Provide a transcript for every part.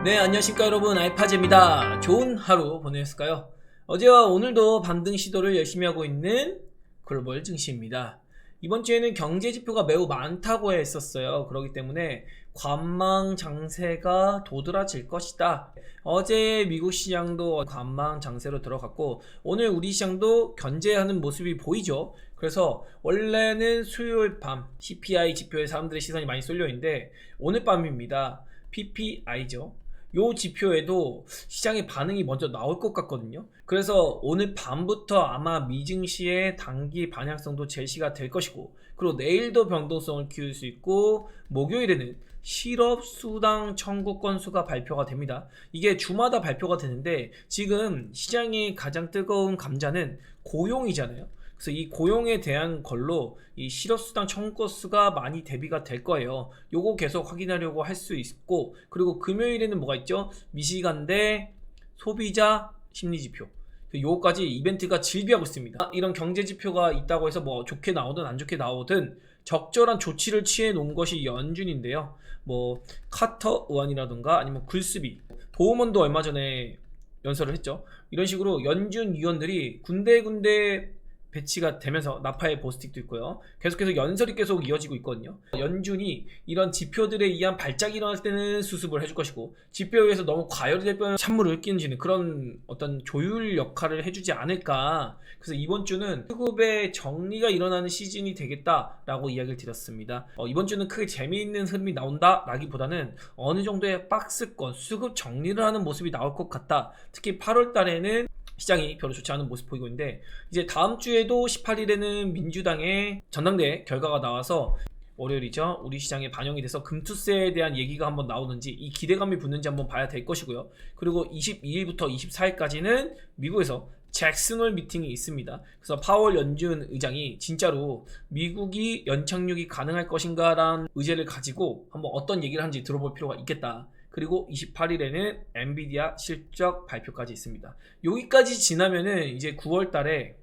네, 안녕하십니까 여러분, 알파즈입니다. 좋은 하루 보내셨을까요? 어제와 오늘도 반등 시도를 열심히 하고 있는 글로벌 증시입니다. 이번 주에는 경제 지표가 매우 많다고 했었어요. 그렇기 때문에 관망 장세가 도드라질 것이다. 어제 미국 시장도 관망 장세로 들어갔고, 오늘 우리 시장도 견제하는 모습이 보이죠. 그래서 원래는 수요일 밤 CPI 지표에 사람들의 시선이 많이 쏠려 있는데, 오늘 밤입니다. PPI죠. 요 지표에도 시장의 반응이 먼저 나올 것 같거든요. 그래서 오늘 밤부터 아마 미증시의 단기 반향성도 제시가 될 것이고, 그리고 내일도 변동성을 키울 수 있고, 목요일에는 실업수당 청구 건수가 발표가 됩니다. 이게 주마다 발표가 되는데, 지금 시장이 가장 뜨거운 감자는 고용이잖아요. 그래서 이 고용에 대한 걸로 이 실업수당 청구 건수가 많이 대비가 될 거예요. 요거 계속 확인하려고 할 수 있고, 그리고 금요일에는 뭐가 있죠? 미시간대 소비자 심리지표, 요거까지 이벤트가 질비하고 있습니다. 이런 경제지표가 있다고 해서 뭐 좋게 나오든 안 좋게 나오든 적절한 조치를 취해 놓은 것이 연준인데요. 뭐 카터 의원이라든가 아니면 굴스비, 보험원도 얼마 전에 연설을 했죠. 이런 식으로 연준 위원들이 군데군데 배치가 되면서 나파의 보스틱도 있고요. 계속해서 연설이 계속 이어지고 있거든요. 연준이 이런 지표들에 의한 발작이 일어날 때는 수습을 해줄 것이고, 지표에 의해서 너무 과열이 될 뻔한 찬물을 끼얹는 그런 어떤 조율 역할을 해주지 않을까. 그래서 이번 주는 수급의 정리가 일어나는 시즌이 되겠다라고 이야기를 드렸습니다. 이번 주는 크게 재미있는 흐름이 나온다 라기보다는 어느 정도의 박스권 수급 정리를 하는 모습이 나올 것 같다. 특히 8월 달에는 시장이 별로 좋지 않은 모습 보이고 있는데, 이제 다음 주에도 18일에는 민주당의 전당대회 결과가 나와서 월요일이죠. 우리 시장에 반영이 돼서 금투세에 대한 얘기가 한번 나오는지, 이 기대감이 붙는지 한번 봐야 될 것이고요. 그리고 22일부터 24일까지는 미국에서 잭슨홀 미팅이 있습니다. 그래서 파월 연준 의장이 진짜로 미국이 연착륙이 가능할 것인가라는 의제를 가지고 한번 어떤 얘기를 하는지 들어볼 필요가 있겠다. 그리고 28일에는 엔비디아 실적 발표까지 있습니다. 여기까지 지나면은 이제 9월 달에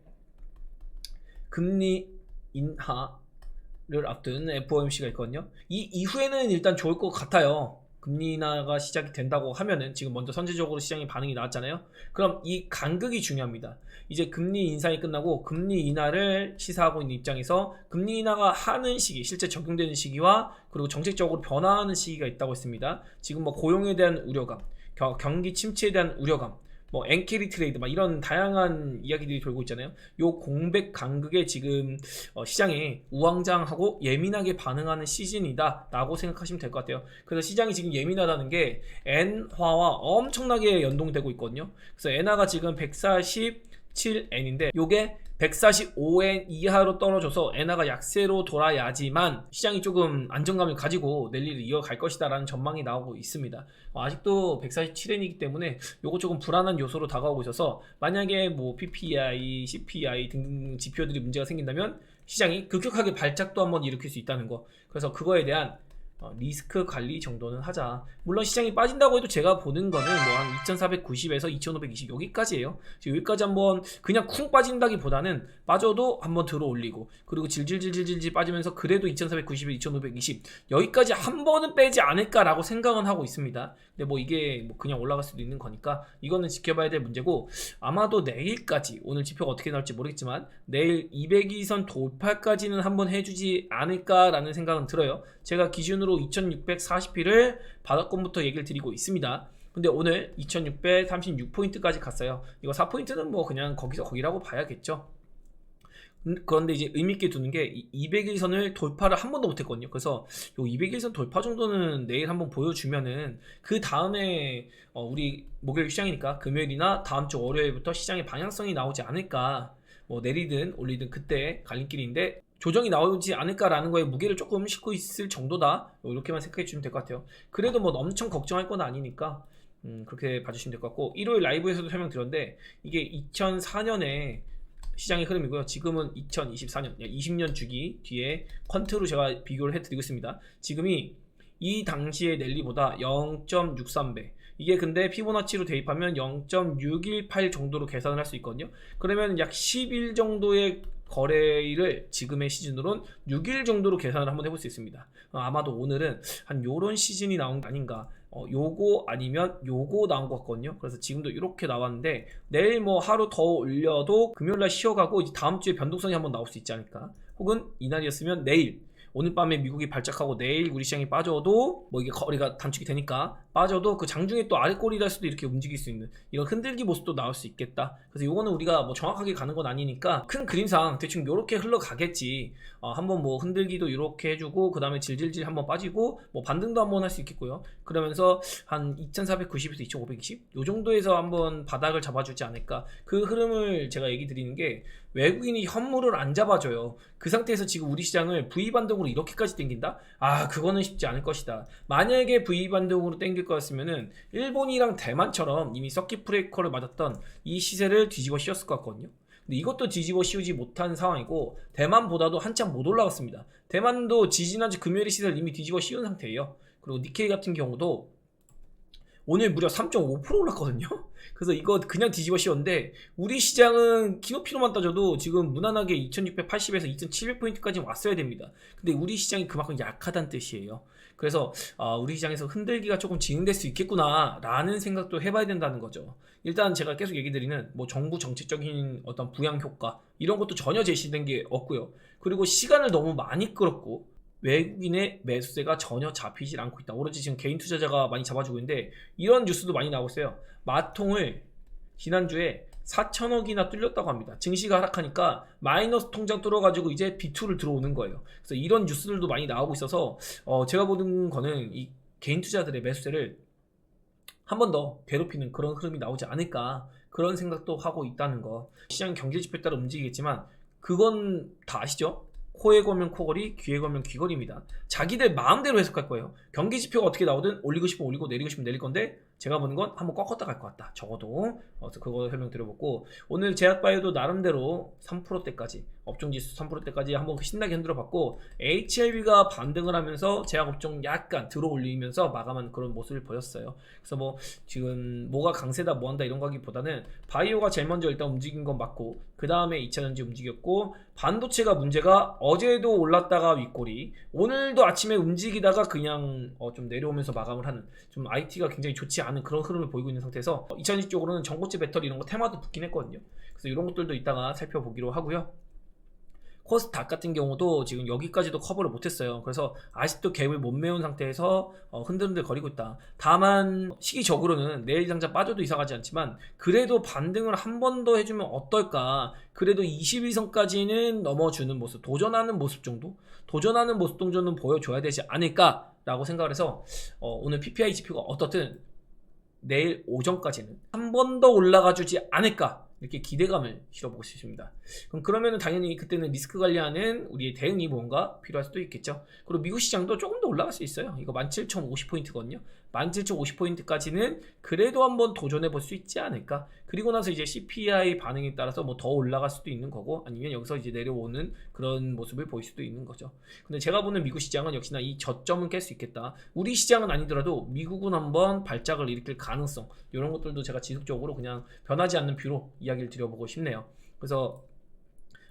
금리 인하를 앞둔 FOMC가 있거든요. 이 이후에는 일단 좋을 것 같아요. 금리 인하가 시작이 된다고 하면은, 지금 먼저 선제적으로 시장의 반응이 나왔잖아요. 그럼 이 간극이 중요합니다. 이제 금리 인상이 끝나고 금리 인하를 시사하고 있는 입장에서 금리 인하가 하는 시기, 실제 적용되는 시기와 그리고 정책적으로 변화하는 시기가 있다고 했습니다. 지금 뭐 고용에 대한 우려감, 경기 침체에 대한 우려감, 뭐 엔캐리 트레이드, 막 이런 다양한 이야기들이 돌고 있잖아요. 요 공백 간극에 지금 시장이 우왕좌왕하고 예민하게 반응하는 시즌이다 라고 생각하시면 될 것 같아요. 그래서 시장이 지금 예민하다는 게 엔화와 엄청나게 연동되고 있거든요. 그래서 엔화가 지금 147엔인데 요게 145엔 이하로 떨어져서 엔화가 약세로 돌아야지만 시장이 조금 안정감을 가지고 랠리를 이어갈 것이다 라는 전망이 나오고 있습니다. 아직도 147엔이기 때문에 요거 조금 불안한 요소로 다가오고 있어서, 만약에 뭐 PPI, CPI 등등 지표들이 문제가 생긴다면 시장이 급격하게 발작도 한번 일으킬 수 있다는 거. 그래서 그거에 대한 리스크 관리 정도는 하자. 물론 시장이 빠진다고 해도 제가 보는 거는 뭐 한 2490에서 2520 여기까지예요. 여기까지 한번 그냥 쿵 빠진다기보다는 빠져도 한번 들어 올리고, 그리고 질질질질질 빠지면서 그래도 2490에서 2520 여기까지 한 번은 빼지 않을까라고 생각은 하고 있습니다. 근데 뭐 이게 뭐 그냥 올라갈 수도 있는 거니까 이거는 지켜봐야 될 문제고, 아마도 내일까지, 오늘 지표가 어떻게 나올지 모르겠지만 내일 200일선 돌파까지는 한번 해주지 않을까라는 생각은 들어요. 제가 기준으로 2640일을 바닥권부터 얘기를 드리고 있습니다. 근데 오늘 2636포인트까지 갔어요. 이거 4포인트는 뭐 그냥 거기서 거기라고 봐야겠죠. 그런데 이제 의미있게 두는 게 200일선을 돌파를 한 번도 못했거든요. 그래서 요 200일선 돌파 정도는 내일 한번 보여주면은 그 다음에 우리 목요일 시장이니까 금요일이나 다음 주 월요일부터 시장의 방향성이 나오지 않을까. 뭐 내리든 올리든 그때 갈림길인데 조정이 나오지 않을까라는 거에 무게를 조금 싣고 있을 정도다. 이렇게만 생각해 주시면 될 것 같아요. 그래도 뭐 엄청 걱정할 건 아니니까 그렇게 봐주시면 될 것 같고, 일요일 라이브에서도 설명드렸는데 이게 2004년에 시장의 흐름이고요. 지금은 2024년, 20년 주기 뒤에 퀀트로 제가 비교를 해드리고 있습니다. 지금이 이 당시의 랠리보다 0.63배, 이게 근데 피보나치로 대입하면 0.618 정도로 계산을 할 수 있거든요. 그러면 약 10일 정도의 거래일을 지금의 시즌으로는 6일 정도로 계산을 한번 해볼 수 있습니다. 아마도 오늘은 한 요런 시즌이 나온 게 아닌가. 요거 아니면 요거 나온 것 같거든요. 그래서 지금도 이렇게 나왔는데 내일 뭐 하루 더 올려도 금요일날 쉬어가고 이제 다음 주에 변동성이 한번 나올 수 있지 않을까. 혹은 이날이었으면 내일, 오늘 밤에 미국이 발작하고 내일 우리 시장이 빠져도 뭐 이게 거리가 단축이 되니까 빠져도 그 장중에 또 아래 꼬리 달 수도 이렇게 움직일 수 있는 이런 흔들기 모습도 나올 수 있겠다. 그래서 요거는 우리가 뭐 정확하게 가는 건 아니니까 큰 그림상 대충 요렇게 흘러가겠지. 한번 뭐 흔들기도 이렇게 해주고 그 다음에 질질질 한번 빠지고 뭐 반등도 한번 할 수 있겠고요. 그러면서 한 2490에서 2520 요 정도에서 한번 바닥을 잡아주지 않을까. 그 흐름을 제가 얘기 드리는 게 외국인이 현물을 안 잡아줘요. 그 상태에서 지금 우리 시장을 V반등으로 이렇게까지 땡긴다? 그거는 쉽지 않을 것이다. 만약에 V반등으로 땡길 거였으면은 일본이랑 대만처럼 이미 서킷 브레이커를 맞았던 이 시세를 뒤집어 씌웠을 것 같거든요. 근데 이것도 뒤집어 씌우지 못한 상황이고 대만보다도 한참 못 올라갔습니다. 대만도 지지난주 금요일 시세를 이미 뒤집어 씌운 상태예요. 그리고 니케이 같은 경우도 오늘 무려 3.5% 올랐거든요. 그래서 이거 그냥 뒤집어 씌웠는데 우리 시장은 키노피로만 따져도 지금 무난하게 2680에서 2700포인트까지 왔어야 됩니다. 근데 우리 시장이 그만큼 약하다는 뜻이에요. 그래서 우리 시장에서 흔들기가 조금 진행될 수 있겠구나 라는 생각도 해봐야 된다는 거죠. 일단 제가 계속 얘기 드리는 뭐 정부 정책적인 어떤 부양 효과 이런 것도 전혀 제시된 게 없고요. 그리고 시간을 너무 많이 끌었고 외국인의 매수세가 전혀 잡히질 않고 있다. 오로지 지금 개인 투자자가 많이 잡아주고 있는데 이런 뉴스도 많이 나오고 있어요. 마통을 지난주에 4천억이나 뚫렸다고 합니다. 증시가 하락하니까 마이너스 통장 뚫어가지고 이제 B2를 들어오는 거예요. 그래서 이런 뉴스들도 많이 나오고 있어서 제가 보는 거는 이 개인 투자들의 매수세를 한 번 더 괴롭히는 그런 흐름이 나오지 않을까 그런 생각도 하고 있다는 거. 시장 경제 지표에 따라 움직이겠지만 그건 다 아시죠? 코에 걸면 코걸이, 귀에 걸면 귀걸이입니다. 자기들 마음대로 해석할 거예요. 경기 지표가 어떻게 나오든 올리고 싶으면 올리고 내리고 싶으면 내릴 건데 제가 보는 건 한번 꺾었다 갈 것 같다. 적어도 그거 설명드려보고 오늘 제약바이오도 나름대로 3%대까지 업종지수 3%대까지 한번 신나게 흔들어봤고 HLB가 반등을 하면서 제약업종 약간 들어올리면서 마감한 그런 모습을 보였어요. 그래서 뭐 지금 뭐가 강세다 뭐한다 이런 거기보다는 바이오가 제일 먼저 일단 움직인 건 맞고 그 다음에 2차전지 움직였고 반도체가 문제가 어제도 올랐다가 윗꼬리 오늘도 아침에 움직이다가 그냥 좀 내려오면서 마감을 하는 좀 IT가 굉장히 좋지 않은 그런 흐름을 보이고 있는 상태에서 2020 쪽으로는 전고체 배터리 이런 거 테마도 붙긴 했거든요. 그래서 이런 것들도 이따가 살펴보기로 하고요. 코스닥 같은 경우도 지금 여기까지도 커버를 못했어요. 그래서 아직도 갭을 못 메운 상태에서 흔들흔들 거리고 있다. 다만 시기적으로는 내일 당장 빠져도 이상하지 않지만 그래도 반등을 한 번 더 해주면 어떨까. 그래도 21선까지는 넘어주는 모습, 도전하는 모습 정도? 도전하는 모습 정도는 보여줘야 되지 않을까 라고 생각을 해서 오늘 PPI 지표가 어떻든 내일 오전까지는 한 번 더 올라가 주지 않을까 이렇게 기대감을 실어보고 싶습니다. 그러면은 당연히 그때는 리스크 관리하는 우리의 대응이 뭔가 필요할 수도 있겠죠. 그리고 미국 시장도 조금 더 올라갈 수 있어요. 이거 17,050포인트거든요. 17,050포인트까지는 그래도 한번 도전해 볼 수 있지 않을까. 그리고 나서 이제 CPI 반응에 따라서 뭐 더 올라갈 수도 있는 거고 아니면 여기서 이제 내려오는 그런 모습을 보일 수도 있는 거죠. 근데 제가 보는 미국 시장은 역시나 이 저점은 깰 수 있겠다. 우리 시장은 아니더라도 미국은 한번 발작을 일으킬 가능성 이런 것들도 제가 지속적으로 그냥 변하지 않는 뷰로 이야기를 드려보고 싶네요. 그래서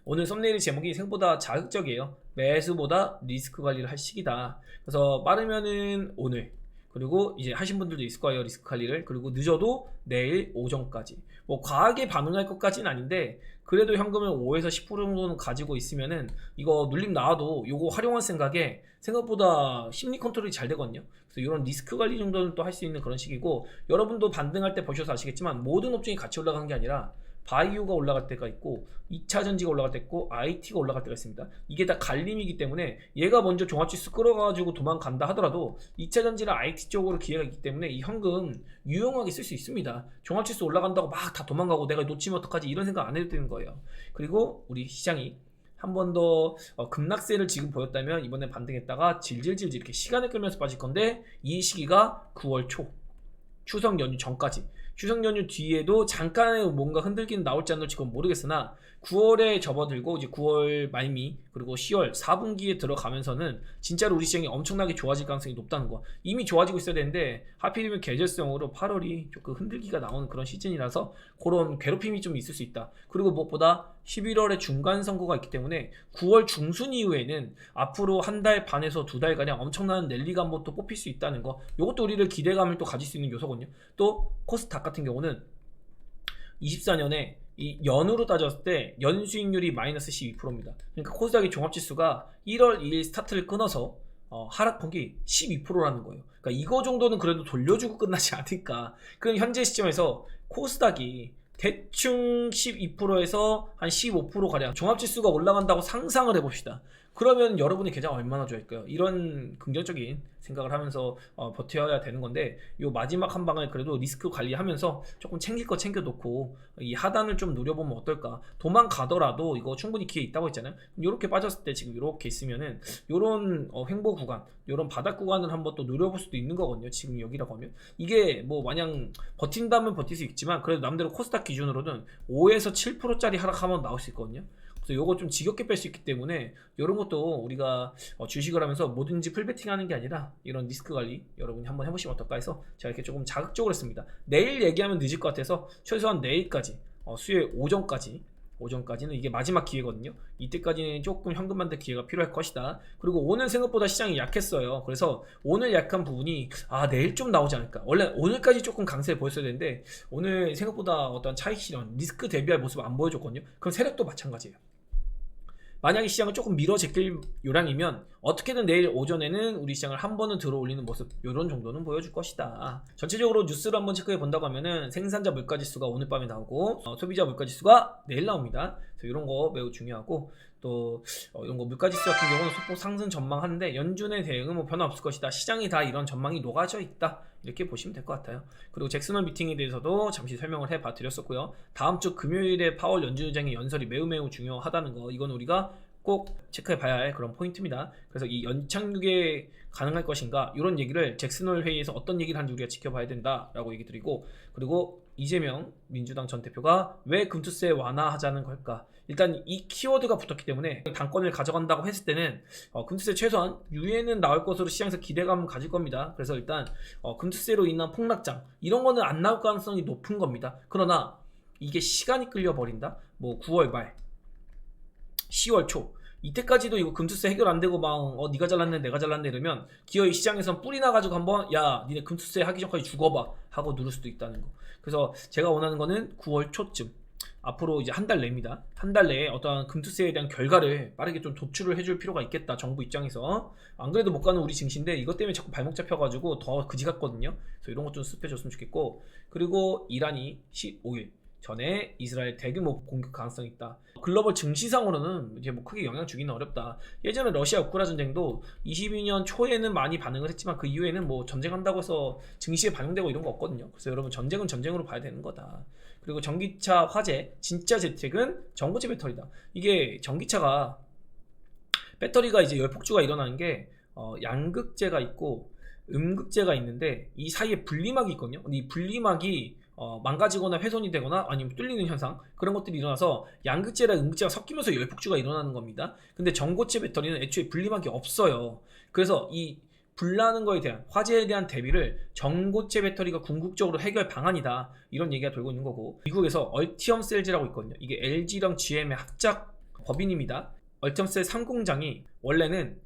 오늘 썸네일 제목이 생각보다 자극적이에요. 매수보다 리스크 관리를 할 시기다. 그래서 빠르면은 오늘 그리고 이제 하신 분들도 있을 거예요. 리스크 관리를. 그리고 늦어도 내일 오전까지. 뭐 과하게 반응할 것까지는 아닌데 그래도 현금을 5에서 10% 정도는 가지고 있으면은 이거 눌림 나와도 요거 활용할 생각에 생각보다 심리 컨트롤이 잘 되거든요. 그래서 이런 리스크 관리 정도는 또 할 수 있는 그런 식이고 여러분도 반등할 때 보셔서 아시겠지만 모든 업종이 같이 올라간 게 아니라 바이오가 올라갈 때가 있고 2차 전지가 올라갈 때 있고 IT가 올라갈 때가 있습니다. 이게 다 갈림이기 때문에 얘가 먼저 종합지수 끌어가지고 도망간다 하더라도 2차 전지나 IT 쪽으로 기회가 있기 때문에 이 현금 유용하게 쓸 수 있습니다. 종합지수 올라간다고 막 다 도망가고 내가 놓치면 어떡하지 이런 생각 안 해도 되는 거예요. 그리고 우리 시장이 한 번 더 급락세를 지금 보였다면 이번에 반등했다가 질질질 이렇게 시간을 끌면서 빠질 건데 이 시기가 9월 초 추석 연휴 전까지 추석 연휴 뒤에도 잠깐의 뭔가 흔들기는 나올지 안 나올지 그건 모르겠으나 9월에 접어들고 이제 9월 말미 그리고 10월 4분기에 들어가면서는 진짜로 우리 시장이 엄청나게 좋아질 가능성이 높다는 거. 이미 좋아지고 있어야 되는데 하필이면 계절성으로 8월이 조금 흔들기가 나오는 그런 시즌이라서 그런 괴롭힘이 좀 있을 수 있다. 그리고 무엇보다 11월에 중간 선거가 있기 때문에 9월 중순 이후에는 앞으로 한 달 반에서 두 달가량 엄청난 랠리가 한번 또 뽑힐 수 있다는 거. 이것도 우리를 기대감을 또 가질 수 있는 요소거든요. 또 코스닥 같은 경우는 24년에 이 연으로 따졌을 때 연수익률이 마이너스 12%입니다. 그러니까 코스닥의 종합지수가 1월 2일 스타트를 끊어서 하락폭이 12%라는 거예요. 그러니까 이거 정도는 그래도 돌려주고 끝나지 않을까. 그럼 현재 시점에서 코스닥이 대충 12%에서 한 15%가량 종합지수가 올라간다고 상상을 해봅시다. 그러면 여러분의 계좌가 얼마나 좋을까요? 이런 긍정적인 생각을 하면서 버텨야 되는 건데, 요 마지막 한 방을 그래도 리스크 관리하면서 조금 챙길 거 챙겨놓고 이 하단을 좀 노려보면 어떨까. 도망가더라도 이거 충분히 기회 있다고 했잖아요. 이렇게 빠졌을 때 지금 이렇게 있으면은 요런 횡보 구간, 요런 바닥 구간을 한번 또 노려볼 수도 있는 거거든요. 지금 여기라고 하면 이게 뭐 마냥 버틴다면 버틸 수 있지만 그래도 남대로 코스닥 기준으로는 5에서 7%짜리 하락하면 나올 수 있거든요. 그래서 요거 좀 지겹게 뺄 수 있기 때문에 이런 것도 우리가 주식을 하면서 뭐든지 풀베팅 하는 게 아니라 이런 리스크 관리 여러분이 한번 해보시면 어떨까 해서 제가 이렇게 조금 자극적으로 했습니다. 내일 얘기하면 늦을 것 같아서 최소한 내일까지 수요일 오전까지는 이게 마지막 기회거든요. 이때까지는 조금 현금 만들 기회가 필요할 것이다. 그리고 오늘 생각보다 시장이 약했어요. 그래서 오늘 약한 부분이 내일 좀 나오지 않을까. 원래 오늘까지 조금 강세를 보였어야 되는데 오늘 생각보다 어떤 차익 실현, 리스크 대비할 모습을 안 보여줬거든요. 그럼 세력도 마찬가지예요. 만약에 시장을 조금 밀어 제낄 요량이면 어떻게든 내일 오전에는 우리 시장을 한 번은 들어 올리는 모습, 요런 정도는 보여줄 것이다. 전체적으로 뉴스를 한번 체크해 본다고 하면은 생산자 물가지수가 오늘 밤에 나오고 소비자 물가지수가 내일 나옵니다. 그래서 이런 거 매우 중요하고, 또 이런 거 물가지수 같은 경우는 소폭 상승 전망하는데 연준의 대응은 뭐 변화 없을 것이다. 시장이 다 이런 전망이 녹아져 있다. 이렇게 보시면 될 것 같아요. 그리고 잭슨홀 미팅에 대해서도 잠시 설명을 해봐 드렸었고요. 다음 주 금요일에 파월 연준 의장의 연설이 매우 중요하다는 거, 이건 우리가 꼭 체크해 봐야 할 그런 포인트입니다. 그래서 이 연착륙에 가능할 것인가, 이런 얘기를 잭슨홀 회의에서 어떤 얘기를 하는지 우리가 지켜봐야 된다라고 얘기 드리고, 그리고 이재명 민주당 전 대표가 왜 금투세 완화하자는 걸까. 일단 이 키워드가 붙었기 때문에 당권을 가져간다고 했을 때는 금투세 최소한 유예는 나올 것으로 시장에서 기대감을 가질 겁니다. 그래서 일단 금투세로 인한 폭락장 이런 거는 안 나올 가능성이 높은 겁니다. 그러나 이게 시간이 끌려버린다. 뭐 9월 말 10월 초 이때까지도 이거 금투세 해결 안 되고 막 네가 잘났네 내가 잘났네 이러면 기어이 시장에선 뿌리 나가지고 한번 야 니네 금투세 하기 전까지 죽어봐 하고 누를 수도 있다는 거. 그래서 제가 원하는 거는 9월 초쯤, 앞으로 이제 한 달 내입니다. 한 달 내에 어떠한 금투세에 대한 결과를 빠르게 좀 도출을 해줄 필요가 있겠다. 정부 입장에서. 안 그래도 못 가는 우리 증시인데 이것 때문에 자꾸 발목 잡혀가지고 더 그지 같거든요. 그래서 이런 것 좀 습해줬으면 좋겠고, 그리고 이란이 15일 전에 이스라엘 대규모 공격 가능성이 있다. 글로벌 증시상으로는 이제 뭐 크게 영향 주기는 어렵다. 예전에 러시아 우크라 전쟁도 22년 초에는 많이 반응을 했지만 그 이후에는 뭐 전쟁한다고 해서 증시에 반영되고 이런 거 없거든요. 그래서 여러분 전쟁은 전쟁으로 봐야 되는 거다. 그리고 전기차 화재, 진짜 재택은 전고체 배터리다. 이게 전기차가 배터리가 이제 열폭주가 일어나는 게 양극재가 있고 음극재가 있는데 이 사이에 분리막이 있거든요. 근데 이 분리막이 망가지거나 훼손이 되거나 아니면 뚫리는 현상, 그런 것들이 일어나서 양극재랑 음극재가 섞이면서 열폭주가 일어나는 겁니다. 근데 전고체 배터리는 애초에 분리막이 없어요. 그래서 이 불나는 거에 대한 화재에 대한 대비를 전고체 배터리가 궁극적으로 해결 방안이다, 이런 얘기가 돌고 있는 거고, 미국에서 얼티엄 셀즈라고 있거든요. 이게 LG랑 GM의 합작 법인입니다. 얼티엄 셀 3공장이 원래는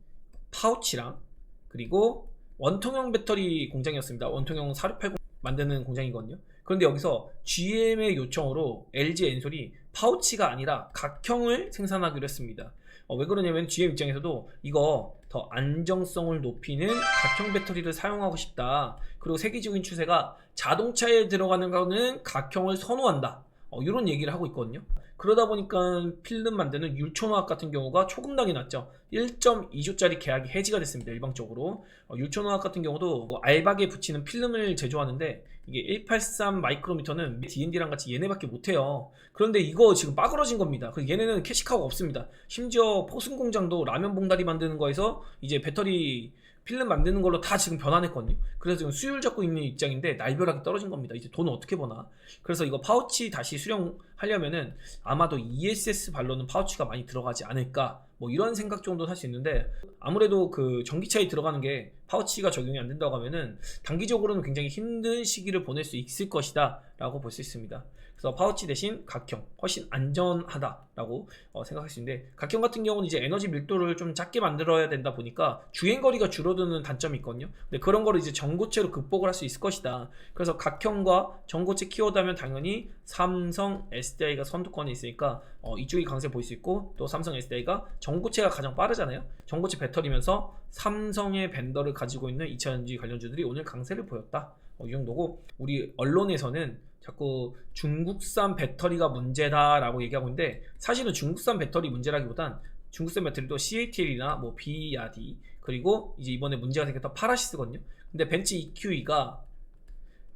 파우치랑 그리고 원통형 배터리 공장이었습니다. 원통형 4680 만드는 공장이거든요. 그런데 여기서 GM의 요청으로 LG 엔솔이 파우치가 아니라 각형을 생산하기로 했습니다. 왜 그러냐면 GM 입장에서도 이거 더 안정성을 높이는 각형 배터리를 사용하고 싶다. 그리고 세계적인 추세가 자동차에 들어가는 거는 각형을 선호한다. 이런 얘기를 하고 있거든요. 그러다 보니까 필름 만드는 율촌화학 같은 경우가 초급락이 났죠. 1.2조짜리 계약이 해지가 됐습니다. 일방적으로. 율촌화학 같은 경우도 알박에 붙이는 필름을 제조하는데 이게 183 마이크로미터는 D&D랑 같이 얘네밖에 못해요. 그런데 이거 지금 빠그러진 겁니다. 그래서 얘네는 캐시카우가 없습니다. 심지어 포승 공장도 라면 봉다리 만드는 거에서 이제 배터리 필름 만드는 걸로 다 지금 변환했거든요. 그래서 지금 수율 잡고 있는 입장인데 날벼락이 떨어진 겁니다. 이제 돈 어떻게 버나. 그래서 이거 파우치 다시 수령하려면은 아마도 ESS 발로는 파우치가 많이 들어가지 않을까, 뭐 이런 생각 정도는 할 수 있는데, 아무래도 그 전기차에 들어가는 게 파우치가 적용이 안 된다고 하면은 단기적으로는 굉장히 힘든 시기를 보낼 수 있을 것이다 라고 볼 수 있습니다. 그래서 파우치 대신 각형 훨씬 안전하다라고 생각할 수 있는데, 각형 같은 경우는 이제 에너지 밀도를 좀 작게 만들어야 된다 보니까 주행거리가 줄어드는 단점이 있거든요. 근데 그런 거를 이제 전고체로 극복을 할 수 있을 것이다. 그래서 각형과 전고체 키워드하면 당연히 삼성 SDI가 선두권에 있으니까 이쪽이 강세 보일 수 있고, 또 삼성 SDI가 전고체가 가장 빠르잖아요. 전고체 배터리면서 삼성의 벤더를 가지고 있는 2차전지 관련주들이 오늘 강세를 보였다. 이 정도고, 우리 언론에서는 자꾸 중국산 배터리가 문제다라고 얘기하고 있는데, 사실은 중국산 배터리 문제라기보단 중국산 배터리도 CATL이나 뭐 BYD, 그리고 이제 이번에 문제가 생겼던 파라시스거든요. 근데 벤츠 EQE가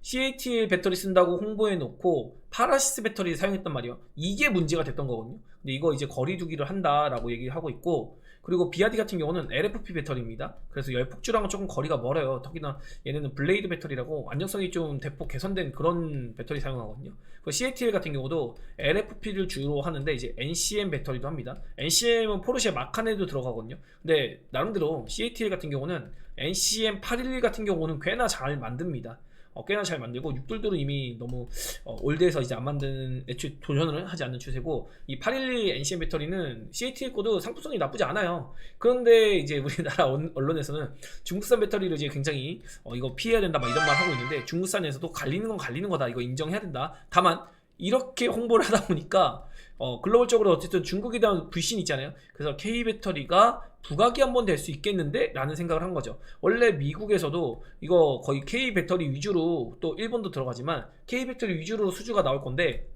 CATL 배터리 쓴다고 홍보해 놓고 파라시스 배터리 사용했단 말이에요. 이게 문제가 됐던 거거든요. 근데 이거 이제 거리두기를 한다라고 얘기를 하고 있고, 그리고 BYD 같은 경우는 LFP 배터리입니다. 그래서 열폭주랑은 조금 거리가 멀어요. 특히나 얘네는 블레이드 배터리라고 안정성이 좀 대폭 개선된 그런 배터리 사용하거든요. 그 CATL 같은 경우도 LFP를 주로 하는데 이제 NCM 배터리도 합니다. NCM은 포르쉐 마칸에도 들어가거든요. 근데 나름대로 CATL 같은 경우는 NCM 811 같은 경우는 꽤나 잘 만듭니다. 꽤나 잘 만들고, 6돌돌은 이미 너무 올드해서 이제 안 만드는, 애초에 도전을 하지 않는 추세고, 이 812 NCM 배터리는 CATL 거도 상품성이 나쁘지 않아요. 그런데 이제 우리나라 언론에서는 중국산 배터리를 이제 굉장히 이거 피해야 된다 막 이런 말 하고 있는데, 중국산에서도 갈리는 건 갈리는 거다, 이거 인정해야 된다. 다만 이렇게 홍보를 하다 보니까 글로벌적으로 어쨌든 중국에 대한 불신이 있잖아요. 그래서 K배터리가 부각이 한번 될 수 있겠는데? 라는 생각을 한 거죠. 원래 미국에서도 이거 거의 K배터리 위주로, 또 일본도 들어가지만 K배터리 위주로 수주가 나올 건데,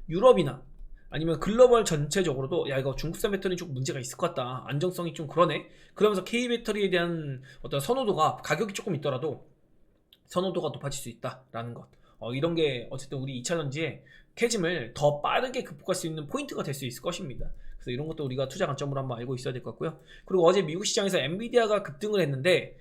유럽이나 아니면 글로벌 전체적으로도 야, 이거 중국산 배터리 좀 문제가 있을 것 같다, 안정성이 좀 그러네, 그러면서 K배터리에 대한 어떤 선호도가, 가격이 조금 있더라도 선호도가 높아질 수 있다라는 것, 이런 게 어쨌든 우리 2차전지에 캐즘을 더 빠르게 극복할 수 있는 포인트가 될 수 있을 것입니다. 그래서 이런 것도 우리가 투자 관점으로 한번 알고 있어야 될 것 같고요. 그리고 어제 미국 시장에서 엔비디아가 급등을 했는데,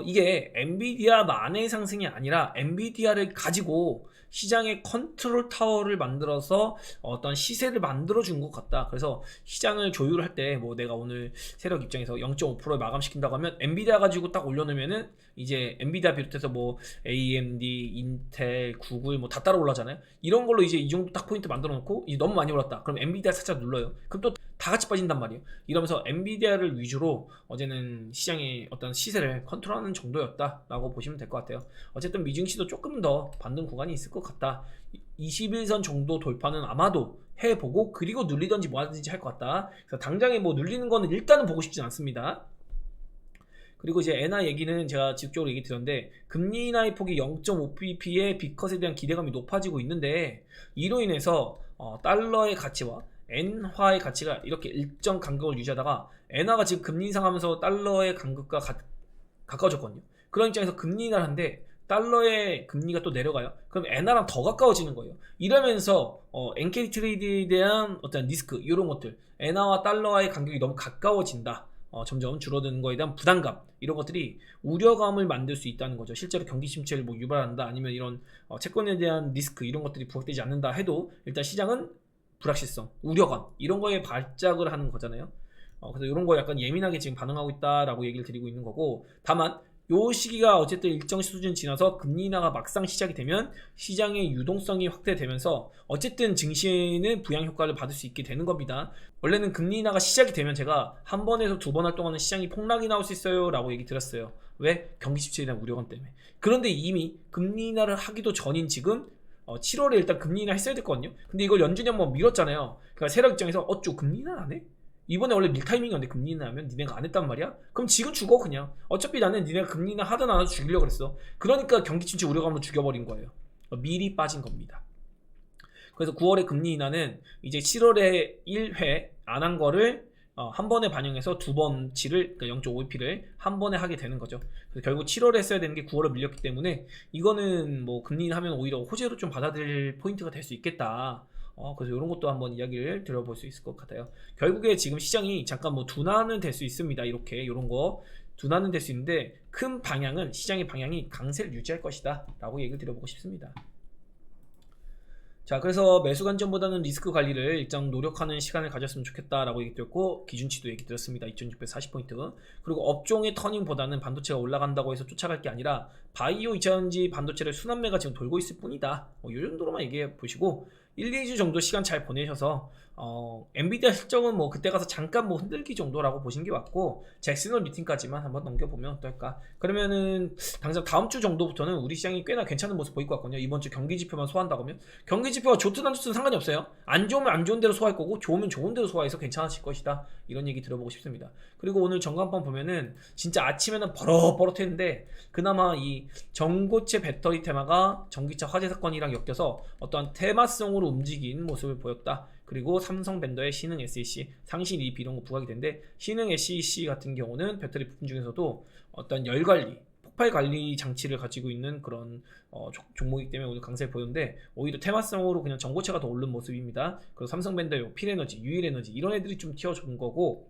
이게 엔비디아만의 상승이 아니라 엔비디아를 가지고 시장의 컨트롤 타워를 만들어서 어떤 시세를 만들어 준 것 같다. 그래서 시장을 조율할 때 뭐 내가 오늘 세력 입장에서 0.5%에 마감시킨다고 하면 엔비디아 가지고 딱 올려놓으면은 이제 엔비디아 비롯해서 뭐 AMD, 인텔, 구글 뭐 다 따라 올라잖아요. 이런 걸로 이제 이 정도 딱 포인트 만들어 놓고, 이제 너무 많이 올랐다 그럼 엔비디아 살짝 눌러요. 그럼 또 다 같이 빠진단 말이에요. 이러면서 엔비디아를 위주로 어제는 시장의 어떤 시세를 컨트롤하는 정도였다라고 보시면 될 것 같아요. 어쨌든 미증시도 조금 더 반등 구간이 있을 것 같다. 21선 정도 돌파는 아마도 해보고, 그리고 눌리던지 뭐 하든지 할 것 같다. 그래서 당장에 뭐 눌리는 거는 일단은 보고 싶진 않습니다. 그리고 이제 엔화 얘기는 제가 직접적으로 얘기 드렸는데, 금리 인하의 폭이 0.5pp의 빅컷에 대한 기대감이 높아지고 있는데, 이로 인해서 달러의 가치와 엔화의 가치가 이렇게 일정 간격을 유지하다가 엔화가 지금 금리 인상하면서 달러의 간격과 가까워졌거든요. 그런 입장에서 금리 인하를 하는데 달러의 금리가 또 내려가요. 그럼 엔화랑 더 가까워지는 거예요. 이러면서 엔캐리 트레이드에 대한 어떤 리스크, 이런 것들, 엔화와 달러와의 간격이 너무 가까워진다, 점점 줄어드는 거에 대한 부담감, 이런 것들이 우려감을 만들 수 있다는 거죠. 실제로 경기 침체를 뭐 유발한다, 아니면 이런 채권에 대한 리스크, 이런 것들이 부각되지 않는다 해도 일단 시장은 불확실성, 우려감, 이런 거에 발작을 하는 거잖아요. 그래서 이런 거 약간 예민하게 지금 반응하고 있다라고 얘기를 드리고 있는 거고, 다만 요 시기가 어쨌든 일정 수준 지나서 금리 인하가 막상 시작이 되면 시장의 유동성이 확대되면서 어쨌든 증시에는 부양 효과를 받을 수 있게 되는 겁니다. 원래는 금리 인하가 시작이 되면 제가 한 번에서 두 번 활동하는 시장이 폭락이 나올 수 있어요 라고 얘기 드렸어요. 왜? 경기 침체에 대한 우려감 때문에. 그런데 이미 금리 인하를 하기도 전인 지금 7월에 일단 금리 인하 했어야 됐거든요. 근데 이걸 연준이 한번 밀었잖아요. 그러니까 세력 입장에서 어쭈 금리 인하 안 해? 이번에 원래 밀 타이밍이었는데 금리 인하 하면 니네가 안 했단 말이야? 그럼 지금 죽어 그냥. 어차피 나는 니네가 금리 인하 하든 안 하든 죽이려고 그랬어. 그러니까 경기 침체 우려감으로 죽여버린 거예요. 미리 빠진 겁니다. 그래서 9월에 금리 인하는 이제 7월에 1회 안 한 거를 한 번에 반영해서 두 번치를 그러니까 0.5bp를 한 번에 하게 되는 거죠. 그래서 결국 7월에 했어야 되는 게 9월에 밀렸기 때문에 이거는 뭐 금리 하면 오히려 호재로 좀 받아들일 포인트가 될 수 있겠다. 그래서 이런 것도 한번 이야기를 들어볼 수 있을 것 같아요. 결국에 지금 시장이 잠깐 뭐 둔화는 될 수 있습니다. 이렇게 이런 거 둔화는 될 수 있는데 큰 방향은 시장의 방향이 강세를 유지할 것이다 라고 얘기를 드려보고 싶습니다. 자, 그래서 매수 관점보다는 리스크 관리를 일정 노력하는 시간을 가졌으면 좋겠다라고 얘기 드렸고, 기준치도 얘기 드렸습니다. 2640포인트. 그리고 업종의 터닝보다는 반도체가 올라간다고 해서 쫓아갈 게 아니라 바이오 2차전지 반도체를 순환매가 지금 돌고 있을 뿐이다. 이 정도로만 얘기해 보시고 1, 2주 정도 시간 잘 보내셔서 엔비디아 실적은 뭐 그때 가서 잠깐 뭐 흔들기 정도라고 보시는 게 맞고, 잭슨홀 미팅까지만 한번 넘겨보면 어떨까. 그러면은 당장 다음 주 정도부터는 우리 시장이 꽤나 괜찮은 모습 보일 것 같거든요. 이번 주 경기 지표만 소화한다고 하면 경기 지표가 좋든 안 좋든 상관이 없어요. 안 좋으면 안 좋은 대로 소화할 거고 좋으면 좋은 대로 소화해서 괜찮아질 것이다. 이런 얘기 들어보고 싶습니다. 그리고 오늘 전광판 보면은 진짜 아침에는 버럭버럭했는데 그나마 이 전고체 배터리 테마가 전기차 화재 사건이랑 엮여서 어떠한 테마성으로 움직인 모습을 보였다. 그리고 삼성밴더의 신흥 SEC, 상시 리입 이런 거 부각이 되는데, 신흥 SEC 같은 경우는 배터리 부품 중에서도 어떤 열 관리, 폭발 관리 장치를 가지고 있는 그런 종목이기 때문에 오늘 강세를 보였는데, 오히려 테마성으로 그냥 전고체가 더 오른 모습입니다. 그리고 삼성밴더의 필에너지, 유일에너지 이런 애들이 좀 튀어준 거고,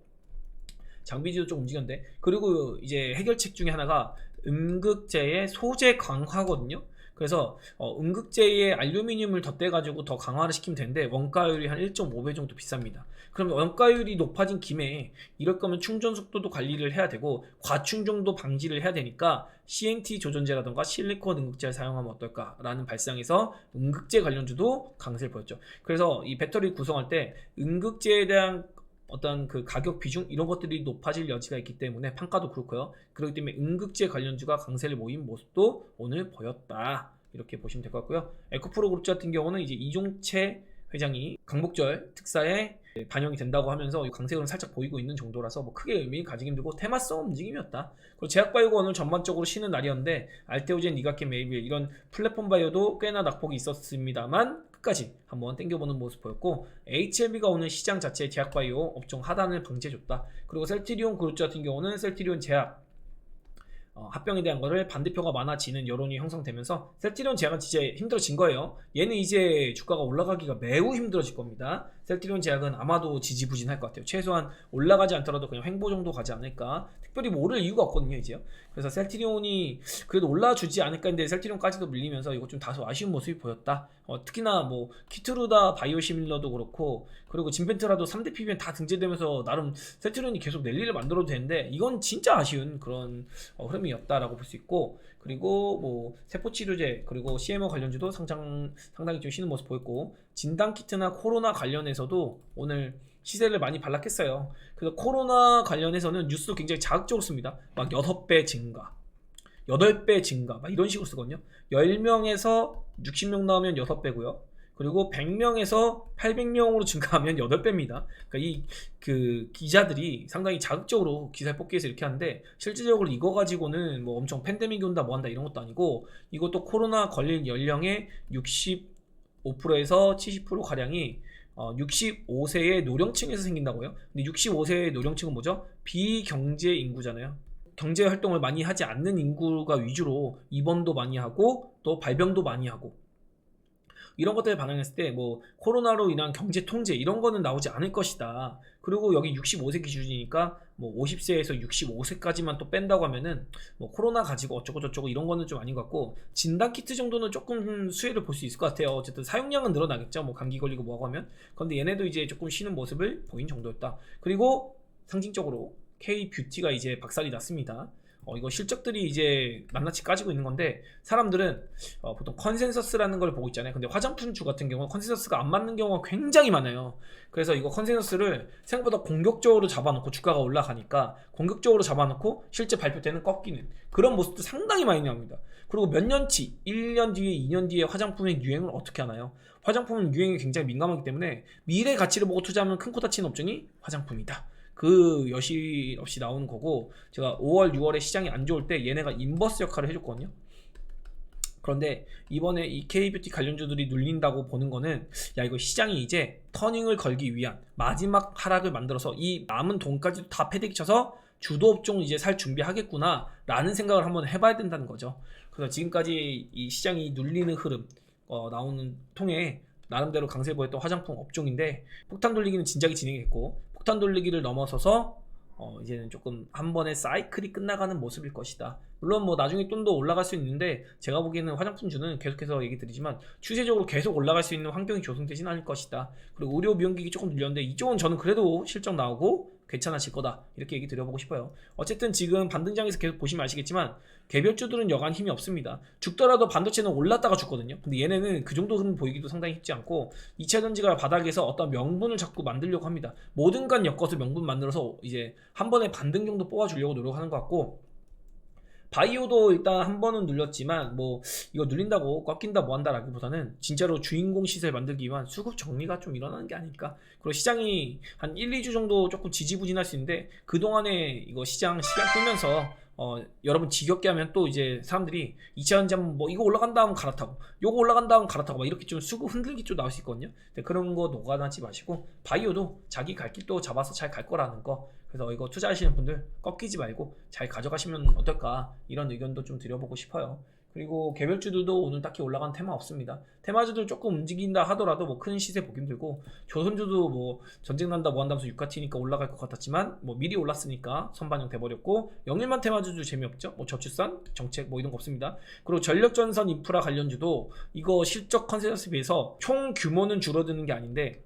장비지도 좀 움직였는데, 그리고 이제 해결책 중에 하나가 음극재의 소재 강화거든요. 그래서 음극재에 알루미늄을 덧대가지고 더 강화를 시키면 되는데 원가율이 한 1.5배 정도 비쌉니다. 그럼 원가율이 높아진 김에 이럴 거면 충전 속도도 관리를 해야 되고 과충전도 방지를 해야 되니까 CNT 조전제라던가 실리콘 음극재를 사용하면 어떨까라는 발상에서 음극재 관련주도 강세를 보였죠. 그래서 이 배터리 구성할 때 음극재에 대한 어떤 그 가격 비중 이런 것들이 높아질 여지가 있기 때문에 판가도 그렇고요. 그렇기 때문에 음극재 관련주가 강세를 모인 모습도 오늘 보였다. 이렇게 보시면 될 것 같고요. 에코프로 그룹 같은 경우는 이제 이종채 회장이 광복절 특사에 반영이 된다고 하면서 강세는 살짝 보이고 있는 정도라서 뭐 크게 의미 가지기 힘들고 테마성 움직임이었다. 그리고 제약바이오가 오늘 전반적으로 쉬는 날이었는데 알테오젠, 니가켄, 메이빌 이런 플랫폼 바이오도 꽤나 낙폭이 있었습니다만 끝까지 한번 땡겨보는 모습 보였고, HLB가 오늘 시장 자체의 제약바이오 업종 하단을 방지해줬다. 그리고 셀트리온 그룹 같은 경우는 셀트리온 제약 합병에 대한 거를 반대표가 많아지는 여론이 형성되면서 셀트리온 제약은 진짜 힘들어진 거예요. 얘는 이제 주가가 올라가기가 매우 힘들어질 겁니다. 셀트리온 제약은 아마도 지지부진할 것 같아요. 최소한 올라가지 않더라도 그냥 횡보 정도 가지 않을까. 특별히 뭐 오를 이유가 없거든요 이제요. 그래서 셀트리온이 그래도 올라주지 않을까 했는데 셀트리온까지도 밀리면서 이거 좀 다소 아쉬운 모습이 보였다. 특히나 뭐 키트루다 바이오시밀러도 그렇고, 그리고 진펜트라도 3대 PBM 다 등재되면서 나름 셀트리온이 계속 랠리를 만들어도 되는데 이건 진짜 아쉬운 그런 흐름이었다라고 볼 수 있고, 그리고 뭐 세포치료제 그리고 CMO 관련주도 상당히 좀 쉬는 모습 보였고, 진단키트나 코로나 관련해서도 오늘 시세를 많이 반락했어요. 그래서 코로나 관련해서는 뉴스도 굉장히 자극적으로 씁니다. 막 6배 증가, 8배 증가 막 이런 식으로 쓰거든요. 10명에서 60명 나오면 6배고요. 그리고 100명에서 800명으로 증가하면 8배입니다. 그러니까 이 그 기자들이 상당히 자극적으로 기사를 뽑기해서 이렇게 하는데, 실질적으로 이거 가지고는 뭐 엄청 팬데믹이 온다 뭐 한다 이런 것도 아니고, 이것도 코로나 걸릴 연령의 65%에서 70% 가량이 65세의 노령층에서 생긴다고요. 근데 65세의 노령층은 뭐죠? 비경제 인구잖아요. 경제 활동을 많이 하지 않는 인구가 위주로 입원도 많이 하고 또 발병도 많이 하고, 이런 것들을 반영했을 때 뭐 코로나로 인한 경제 통제 이런 거는 나오지 않을 것이다. 그리고 여기 65세 기준이니까 뭐 50세에서 65세까지만 또 뺀다고 하면은 뭐 코로나 가지고 어쩌고 저쩌고 이런 거는 좀 아닌 것 같고, 진단 키트 정도는 조금 수혜를 볼 수 있을 것 같아요. 어쨌든 사용량은 늘어나겠죠. 뭐 감기 걸리고 뭐하고 하면. 그런데 얘네도 이제 조금 쉬는 모습을 보인 정도였다. 그리고 상징적으로 K뷰티가 이제 박살이 났습니다. 이거 실적들이 이제 낱낱이 까지고 있는 건데, 사람들은 보통 컨센서스라는 걸 보고 있잖아요. 근데 화장품주 같은 경우는 컨센서스가 안 맞는 경우가 굉장히 많아요. 그래서 이거 컨센서스를 생각보다 공격적으로 잡아놓고 주가가 올라가니까 공격적으로 잡아놓고 실제 발표 때는 꺾이는 그런 모습도 상당히 많이 나옵니다. 그리고 몇 년치, 1년 뒤에 2년 뒤에 화장품의 유행을 어떻게 하나요? 화장품은 유행에 굉장히 민감하기 때문에 미래 가치를 보고 투자하면 큰 코 다치는 업종이 화장품이다. 그 여실 없이 나오는 거고, 제가 5월 6월에 시장이 안 좋을 때 얘네가 인버스 역할을 해줬거든요. 그런데 이번에 이 K뷰티 관련주들이 눌린다고 보는 거는, 야, 이거 시장이 이제 터닝을 걸기 위한 마지막 하락을 만들어서 이 남은 돈까지도 다 패대기 쳐서 주도 업종 이제 살 준비하겠구나 라는 생각을 한번 해봐야 된다는 거죠. 그래서 지금까지 이 시장이 눌리는 흐름 나오는 통에 나름대로 강세 보였던 화장품 업종인데, 폭탄 돌리기는 진작에 진행했고, 폭탄 돌리기를 넘어서서 이제는 조금 한 번의 사이클이 끝나가는 모습일 것이다. 물론 뭐 나중에 좀 더 올라갈 수 있는데, 제가 보기에는 화장품주는 계속해서 얘기 드리지만 추세적으로 계속 올라갈 수 있는 환경이 조성되진 않을 것이다. 그리고 의료 미용기기 조금 늘렸는데 이쪽은 저는 그래도 실적 나오고 괜찮아질 거다, 이렇게 얘기 드려보고 싶어요. 어쨌든 지금 반등장에서 계속 보시면 아시겠지만 개별주들은 여간 힘이 없습니다. 죽더라도 반도체는 올랐다가 죽거든요. 근데 얘네는 그 정도 흐름 보이기도 상당히 쉽지 않고, 2차전지가 바닥에서 어떤 명분을 자꾸 만들려고 합니다. 모든 간 엮어서 명분 만들어서 이제 한 번에 반등 정도 뽑아주려고 노력하는 것 같고, 바이오도 일단 한 번은 눌렸지만 뭐 이거 눌린다고 꺾인다 뭐한다 라기보다는 진짜로 주인공 시세 만들기 위한 수급 정리가 좀 일어나는 게 아닐까. 그리고 시장이 한 1, 2주 정도 조금 지지부진할 수 있는데, 그동안에 이거 시장 끌면서 여러분 지겹게 하면 또 이제 사람들이 2차전지 하면 뭐 이거 올라간다 하면 갈아타고, 요거 올라간다 하면 갈아타고, 막 이렇게 좀 수급 흔들기 좀 나올 수 있거든요. 근데 그런 거 녹아나지 마시고, 바이오도 자기 갈 길 또 잡아서 잘 갈 거라는 거, 그래서 이거 투자하시는 분들 꺾이지 말고 잘 가져가시면 어떨까, 이런 의견도 좀 드려보고 싶어요. 그리고 개별주들도 오늘 딱히 올라간 테마 없습니다. 테마주들 조금 움직인다 하더라도 뭐 큰 시세 보기 힘들고, 조선주도 뭐 전쟁 난다 뭐 한다면서 유가 튀니까 올라갈 것 같았지만 뭐 미리 올랐으니까 선반영 돼버렸고, 영일만 테마주도 재미없죠. 뭐 저출산 정책 뭐 이런 거 없습니다. 그리고 전력전선 인프라 관련주도 이거 실적 컨센서스에 비해서 총 규모는 줄어드는 게 아닌데,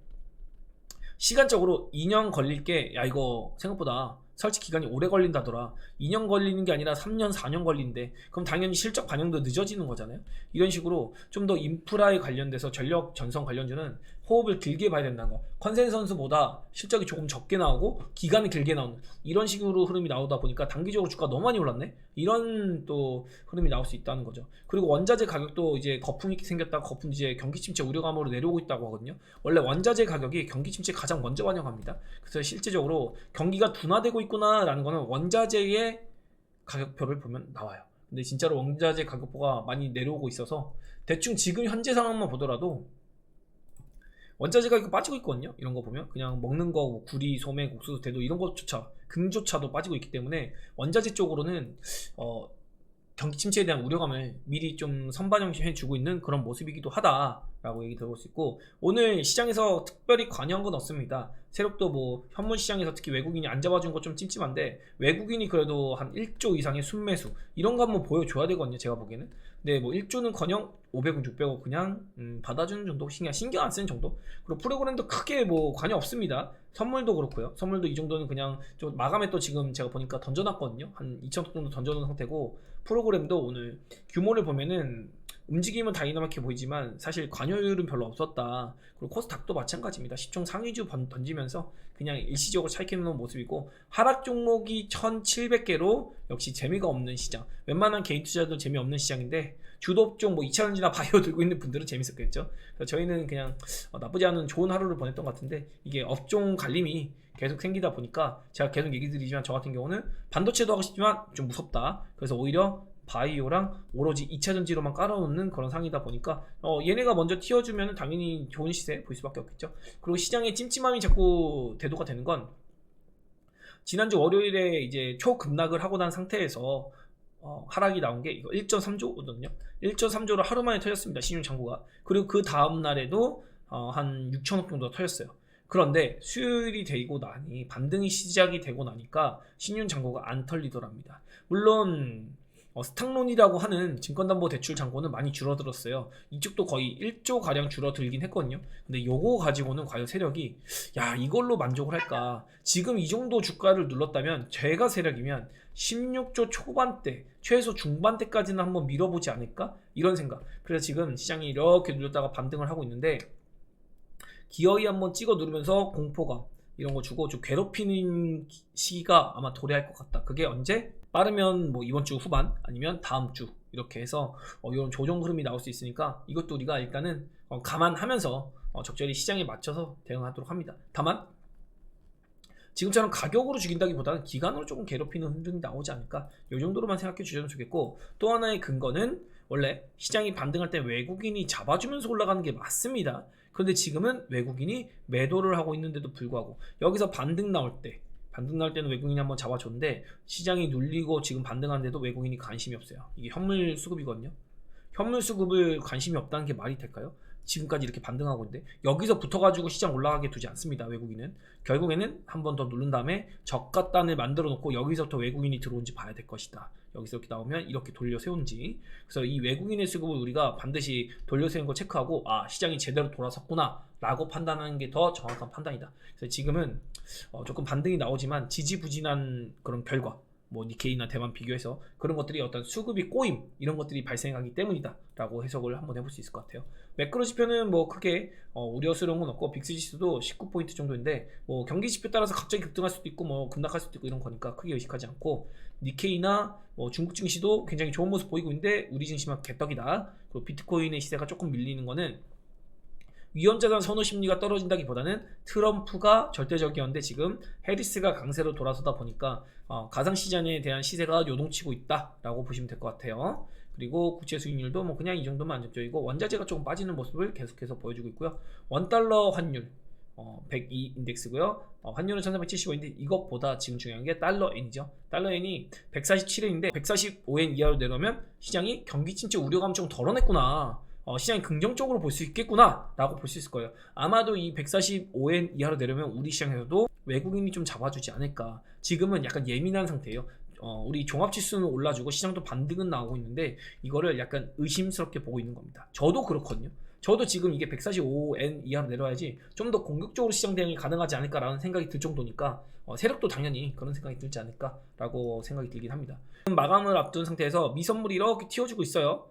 시간적으로 2년 걸릴 게, 야 이거 생각보다 설치 기간이 오래 걸린다더라, 2년 걸리는 게 아니라 3년 4년 걸린대, 그럼 당연히 실적 반영도 늦어지는 거잖아요. 이런 식으로 좀 더 인프라에 관련돼서 전력 전선 관련주는 호흡을 길게 봐야 된다는 거, 컨센서스보다 실적이 조금 적게 나오고 기간이 길게 나오는 이런 식으로 흐름이 나오다 보니까 단기적으로 주가 너무 많이 올랐네, 이런 또 흐름이 나올 수 있다는 거죠. 그리고 원자재 가격도 이제 거품이 생겼다가 거품 이제 경기 침체 우려감으로 내려오고 있다고 하거든요. 원래 원자재 가격이 경기 침체 가장 먼저 반영합니다. 그래서 실제적으로 경기가 둔화되고 있구나 라는 거는 원자재의 가격표를 보면 나와요. 근데 진짜로 원자재 가격표가 많이 내려오고 있어서 대충 지금 현재 상황만 보더라도 원자재 가격이 빠지고 있거든요. 이런 거 보면 그냥 먹는 거 뭐 구리, 소매, 옥수수, 대도 이런 것조차, 금조차도 빠지고 있기 때문에 원자재 쪽으로는 경기 침체에 대한 우려감을 미리 좀 선반영해 주고 있는 그런 모습이기도 하다라고 얘기 들어볼 수 있고, 오늘 시장에서 특별히 관여한 건 없습니다. 새롭도 뭐 현물 시장에서 특히 외국인이 안 잡아준 거 좀 찜찜한데, 외국인이 그래도 한 1조 이상의 순매수 이런 거 한번 보여줘야 되거든요, 제가 보기에는. 근데 뭐 1조는 커녕 500억 600억 그냥 받아주는 정도, 신경 안 쓰는 정도. 그리고 프로그램도 크게 뭐 관여 없습니다. 선물도 그렇고요. 선물도 이 정도는 그냥 좀 마감에 또 지금 제가 보니까 던져놨거든요. 한 2,000억 정도 던져놓은 상태고, 프로그램도 오늘 규모를 보면은 움직임은 다이나믹해 보이지만 사실 관여율은 별로 없었다. 그리고 코스닥도 마찬가지입니다. 10종 상위주 던지면서 그냥 일시적으로 차익해놓은 모습이고, 하락 종목이 1,700개로 역시 재미가 없는 시장, 웬만한 개인 투자도 재미없는 시장인데, 주도업종 뭐 2차전지나 바이오 들고 있는 분들은 재밌었겠죠. 그래서 저희는 그냥 나쁘지 않은 좋은 하루를 보냈던 것 같은데, 이게 업종 갈림이 계속 생기다 보니까 제가 계속 얘기 드리지만, 저 같은 경우는 반도체도 하고 싶지만 좀 무섭다, 그래서 오히려 바이오랑 오로지 2차전지로만 깔아놓는 그런 상이다 보니까 얘네가 먼저 튀어주면 당연히 좋은 시세 볼 수밖에 없겠죠. 그리고 시장의 찜찜함이 자꾸 대두가 되는 건, 지난주 월요일에 이제 초급락을 하고 난 상태에서 하락이 나온 게 이거 1.3조거든요. 1.3조를 하루 만에 터졌습니다, 신용 잔고가. 그리고 그 다음 날에도 한 6천억 정도 터졌어요. 그런데 수요일이 되고 나니, 반등이 시작이 되고 나니까 신용 잔고가 안 털리더랍니다. 물론 스탁론이라고 하는 증권담보대출 잔고는 많이 줄어들었어요. 이쪽도 거의 1조 가량 줄어들긴 했거든요. 근데 요거 가지고는 과연 세력이 야 이걸로 만족을 할까? 지금 이 정도 주가를 눌렀다면, 제가 세력이면 16조 초반대 최소 중반대까지는 한번 밀어보지 않을까? 이런 생각. 그래서 지금 시장이 이렇게 눌렸다가 반등을 하고 있는데, 기어이 한번 찍어 누르면서 공포감 이런 거 주고 좀 괴롭히는 시기가 아마 도래할 것 같다. 그게 언제? 빠르면 뭐 이번 주 후반 아니면 다음 주, 이렇게 해서 이런 조정 흐름이 나올 수 있으니까 이것도 우리가 일단은 감안하면서 적절히 시장에 맞춰서 대응하도록 합니다. 다만 지금처럼 가격으로 죽인다기보다는 기간으로 조금 괴롭히는 흔들림이 나오지 않을까, 이 정도로만 생각해 주셔도 좋겠고, 또 하나의 근거는 원래 시장이 반등할 때 외국인이 잡아주면서 올라가는 게 맞습니다. 그런데 지금은 외국인이 매도를 하고 있는데도 불구하고 여기서 반등 나올 때는 외국인이 한번 잡아줬는데 시장이 눌리고 지금 반등하는데도 외국인이 관심이 없어요. 이게 현물 수급이거든요. 현물 수급을 관심이 없다는 게 말이 될까요? 지금까지 이렇게 반등하고 있는데 여기서 붙어가지고 시장 올라가게 두지 않습니다. 외국인은 결국에는 한 번 더 누른 다음에 저가단을 만들어 놓고 여기서부터 외국인이 들어온지 봐야 될 것이다. 여기서 이렇게 나오면 이렇게 돌려 세운지. 그래서 이 외국인의 수급을 우리가 반드시 돌려 세운 거 체크하고, 아, 시장이 제대로 돌아섰구나 라고 판단하는 게 더 정확한 판단이다. 그래서 지금은 조금 반등이 나오지만 지지부진한 그런 결과, 뭐 니케이나 대만 비교해서 그런 것들이 어떤 수급이 꼬임, 이런 것들이 발생하기 때문이다 라고 해석을 한번 해볼 수 있을 것 같아요. 매크로 지표는 뭐 크게 우려스러운 건 없고, 빅스 지수도 19포인트 정도인데 뭐 경기 지표 따라서 갑자기 급등할 수도 있고 뭐 급락할 수도 있고 이런 거니까 크게 의식하지 않고, 니케이나 뭐 중국 증시도 굉장히 좋은 모습 보이고 있는데 우리 증시만 개떡이다. 그리고 비트코인의 시세가 조금 밀리는 거는 위험자산 선호 심리가 떨어진다기보다는 트럼프가 절대적이었는데 지금 해리스가 강세로 돌아서다 보니까 가상시장에 대한 시세가 요동치고 있다라고 보시면 될 것 같아요. 그리고 국채 수익률도 뭐 그냥 이 정도면 안정적이고, 원자재가 조금 빠지는 모습을 계속해서 보여주고 있고요. 원달러 환율 102 인덱스고요. 환율은 1375인데 이것보다 지금 중요한 게 달러 엔이죠. 달러 엔이 147엔인데 145엔 이하로 내려오면 시장이 경기 침체 우려감 좀 덜어냈구나, 시장이 긍정적으로 볼 수 있겠구나 라고 볼 수 있을 거예요. 아마도 이 145엔 이하로 내려면 우리 시장에서도 외국인이 좀 잡아주지 않을까. 지금은 약간 예민한 상태예요. 우리 종합지수는 올라주고 시장도 반등은 나오고 있는데 이거를 약간 의심스럽게 보고 있는 겁니다. 저도 그렇거든요. 저도 지금 이게 145엔 이하로 내려와야지 좀 더 공격적으로 시장 대응이 가능하지 않을까라는 생각이 들 정도니까 세력도 당연히 그런 생각이 들지 않을까라고 생각이 들긴 합니다. 마감을 앞둔 상태에서 미선물이 이렇게 튀어주고 있어요.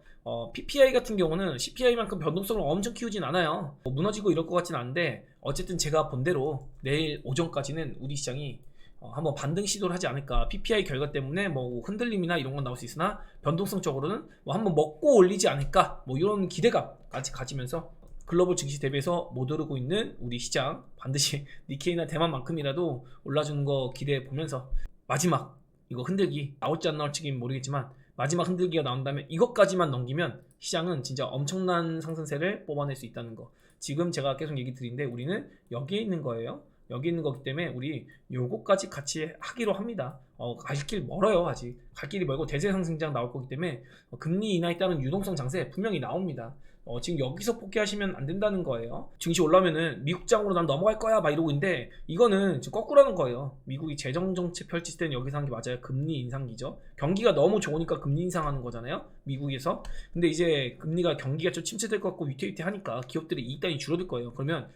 PPI 같은 경우는 CPI만큼 변동성을 엄청 키우진 않아요. 무너지고 이럴 것 같진 않은데 어쨌든 제가 본 대로 내일 오전까지는 우리 시장이 한번 반등 시도를 하지 않을까. PPI 결과 때문에 뭐 흔들림이나 이런 건 나올 수 있으나 변동성적으로는 뭐 한번 먹고 올리지 않을까, 뭐 이런 기대감까지 가지면서 글로벌 증시 대비해서 못 오르고 있는 우리 시장 반드시 니케이나 대만만큼이라도 올라주는 거 기대해 보면서, 마지막 이거 흔들기 나올지 안 나올지는 모르겠지만 마지막 흔들기가 나온다면 이것까지만 넘기면 시장은 진짜 엄청난 상승세를 뽑아낼 수 있다는 거. 지금 제가 계속 얘기 드리는데 우리는 여기에 있는 거예요. 여기 있는 거기 때문에 우리 요거까지 같이 하기로 합니다. 갈 길 멀어요. 아직 갈 길이 멀고 대세 상승장 나올 거기 때문에 금리 인하에 따른 유동성 장세 분명히 나옵니다. 지금 여기서 포기하시면 안 된다는 거예요. 증시 올라오면은 미국장으로 난 넘어갈 거야 막 이러고 있는데 이거는 지금 거꾸로 하는 거예요. 미국이 재정정책 펼칠 때는 여기서 하는 게 맞아요. 금리 인상기죠. 경기가 너무 좋으니까 금리 인상하는 거잖아요, 미국에서. 근데 이제 금리가 경기가 좀 침체될 것 같고 위태위태하니까 기업들이 이익단이 줄어들 거예요. 그러면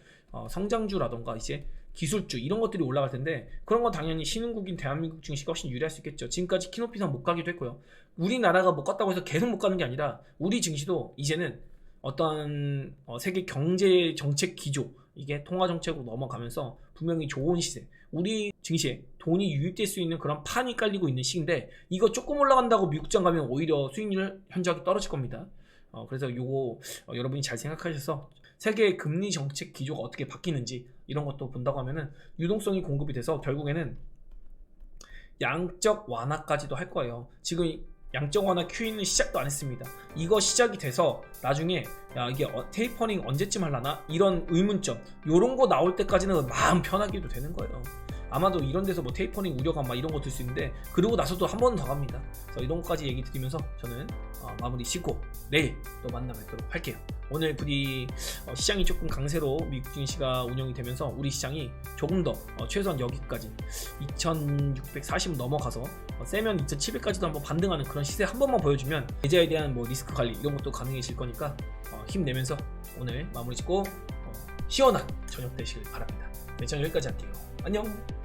성장주라던가 이제 기술주 이런 것들이 올라갈 텐데, 그런 건 당연히 신흥국인 대한민국 증시가 훨씬 유리할 수 있겠죠. 지금까지 키높이상 못 가기도 했고요. 우리나라가 못 갔다고 해서 계속 못 가는 게 아니라 우리 증시도 이제는 어떤 세계 경제 정책 기조, 이게 통화 정책으로 넘어가면서 분명히 좋은 시세, 우리 증시에 돈이 유입될 수 있는 그런 판이 깔리고 있는 시기인데, 이거 조금 올라간다고 미국장 가면 오히려 수익률 현저하게 떨어질 겁니다. 그래서 요거 여러분이 잘 생각하셔서 세계의 금리 정책 기조가 어떻게 바뀌는지 이런 것도 본다고 하면은 유동성이 공급이 돼서 결국에는 양적 완화까지도 할 거예요. 지금 양적 완화 QE는 시작도 안 했습니다. 이거 시작이 돼서 나중에 야 이게 테이퍼링 언제쯤 하려나 이런 의문점 요런 거 나올 때까지는 마음 편하게도 되는 거예요. 아마도 이런 데서 뭐 테이퍼링 우려감 막 이런 거 들 수 있는데, 그러고 나서도 한 번 더 갑니다. 그래서 이런 것까지 얘기 드리면서 저는 마무리 짓고 내일 또 만나 뵙도록 할게요. 오늘 부디 시장이 조금 강세로 미국 증시가 운영이 되면서 우리 시장이 조금 더 최소한 여기까지 2640 넘어가서 세면 2700까지도 한번 반등하는 그런 시세 한 번만 보여주면 계좌에 대한 뭐 리스크 관리 이런 것도 가능해질 거니까 힘내면서 오늘 마무리 짓고 시원한 저녁 되시길 바랍니다. 네, 저는 여기까지 할게요. 안녕.